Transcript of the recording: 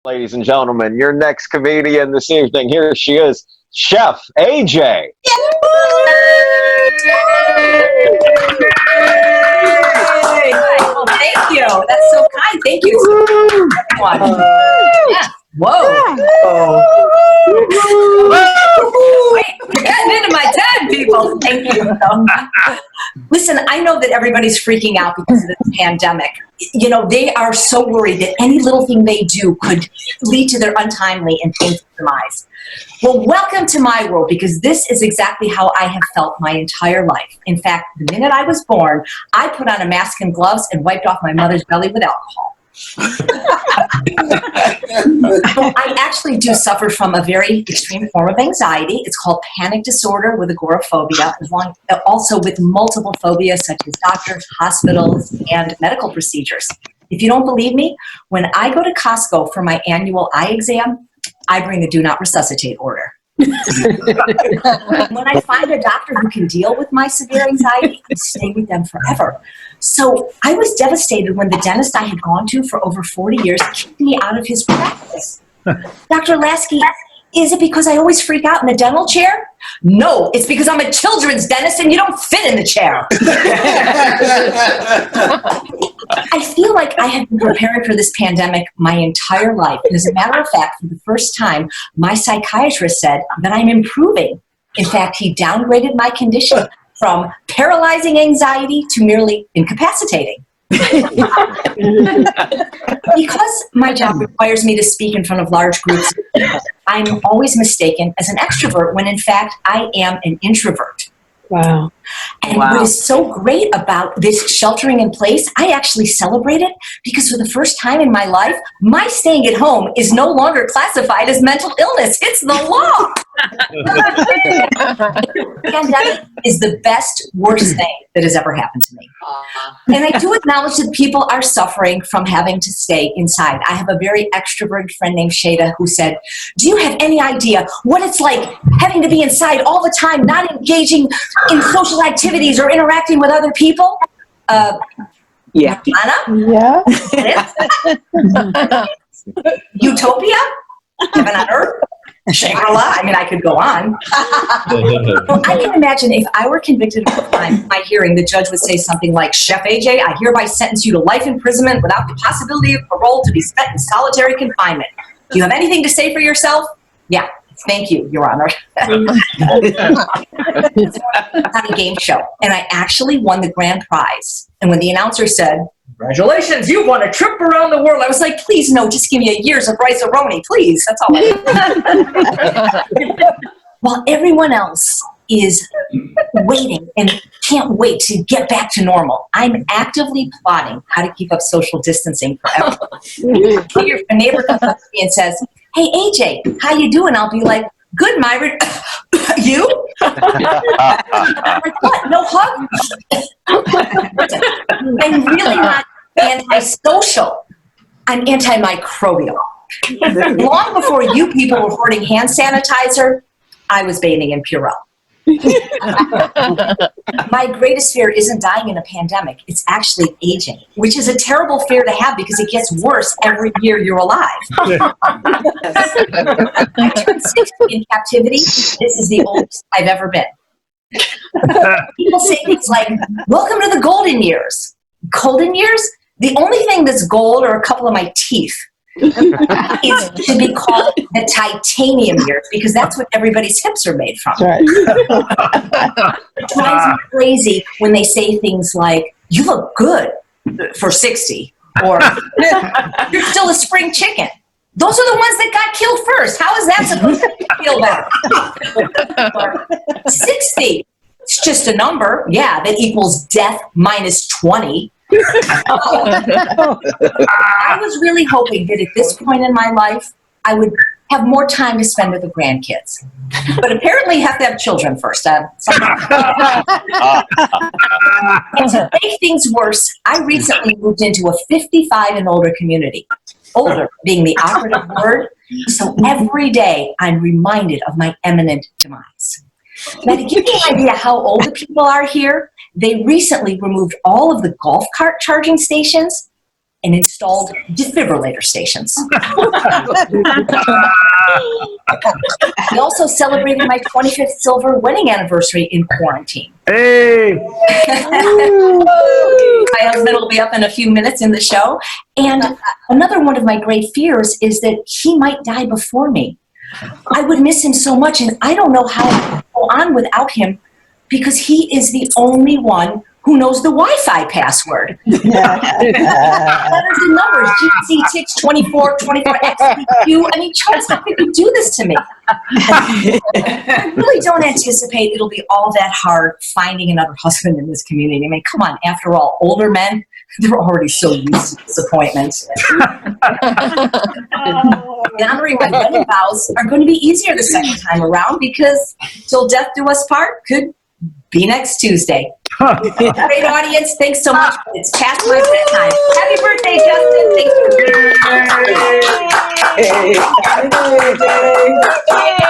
Ladies and gentlemen, your next comedian this evening, here she is, Chef AJ. Oh, thank you. That's so kind. Thank you, everyone. Yeah. Whoa. Wait, you're getting into my time, people. Thank you. Listen, I know that everybody's freaking out because of this pandemic. You know, they are so worried that any little thing they do could lead to their untimely and painful demise. Well, welcome to my world, because this is exactly how I have felt my entire life. In fact, the minute I was born, I put on a mask and gloves and wiped off my mother's belly with alcohol. I actually do suffer from a very extreme form of anxiety. It's called panic disorder with agoraphobia, also with multiple phobias such as doctors, hospitals, and medical procedures. If you don't believe me, when I go to Costco for my annual eye exam, I bring a do not resuscitate order. When I find a doctor who can deal with my severe anxiety, I stay with them forever. So I was devastated when the dentist I had gone to for over 40 years kicked me out of his practice. Dr. Lasky, is it because I always freak out in the dental chair? No, it's because I'm a children's dentist and you don't fit in the chair. I feel like I have been preparing for this pandemic my entire life. And as a matter of fact, for the first time, my psychiatrist said that I'm improving. In fact, he downgraded my condition from paralyzing anxiety to merely incapacitating. Because my job requires me to speak in front of large groups of people, I'm always mistaken as an extrovert when in fact I am an introvert. Wow. And what is so great about this sheltering in place, I actually celebrate it because for the first time in my life, my staying at home is no longer classified as mental illness. It's the law. The pandemic is the best, worst thing that has ever happened to me. And I do acknowledge that people are suffering from having to stay inside. I have a very extroverted friend named Shada who said, do you have any idea what it's like having to be inside all the time, not engaging in social activities or interacting with other people? Yeah. Anna? Yeah. Utopia? Heaven on earth? Shangri-La? I mean, I could go on. Well, I can imagine if I were convicted of a crime, in my hearing, the judge would say something like, Chef AJ, I hereby sentence you to life imprisonment without the possibility of parole to be spent in solitary confinement. Do you have anything to say for yourself? Yeah. Thank you, Your Honor. It's on a game show, and I actually won the grand prize. And when the announcer said, congratulations, you won a trip around the world, I was like, please, no, just give me a year's of rice-a-roni, please. That's all I need. While everyone else is waiting and can't wait to get back to normal, I'm actively plotting how to keep up social distancing forever. If a neighbor comes up to me and says, hey, AJ, how you doing? I'll be like, good, Myron. You? I'm like, what? No hug? I'm really not antisocial. I'm antimicrobial. Long before you people were hoarding hand sanitizer, I was bathing in Purell. My greatest fear isn't dying in a pandemic. It's actually aging, which is a terrible fear to have because it gets worse every year you're alive. I turned 60 in captivity. This is the oldest I've ever been. People say things like, welcome to the golden years. Golden years? The only thing that's gold are a couple of my teeth. It should be called the titanium years because that's what everybody's hips are made from. Right. It drives me crazy when they say things like, you look good for 60, or you're still a spring chicken. Those are the ones that got killed first. How is that supposed to feel better? Or 60, it's just a number. Yeah, that equals death minus 20. I was really hoping that at this point in my life, I would have more time to spend with the grandkids. But apparently you have to have children first. And to make things worse, I recently moved into a 55 and older community. Older being the operative word. So every day I'm reminded of my imminent demise. Now, to give you an idea how old the people are here, they recently removed all of the golf cart charging stations. and installed defibrillator stations. We also celebrated my 25th silver wedding anniversary in quarantine. Hey! My husband will be up in a few minutes in the show. And another one of my great fears is that he might die before me. I would miss him so much, and I don't know how to go on without him because he is the only one who knows the Wi-Fi password. Letters and numbers, GC6, 24, 24XQ. I mean, Charles, how could you do this to me? I really don't anticipate it'll be all that hard finding another husband in this community. I mean, come on, after all, older men, they're already so used to disappointments. Honoring my wedding vows are going to be easier the second time around because till death do us part could be next Tuesday. Great audience. Thanks so much. It's past my bedtime. Happy birthday, Justin. Thanks for being here. Happy birthday.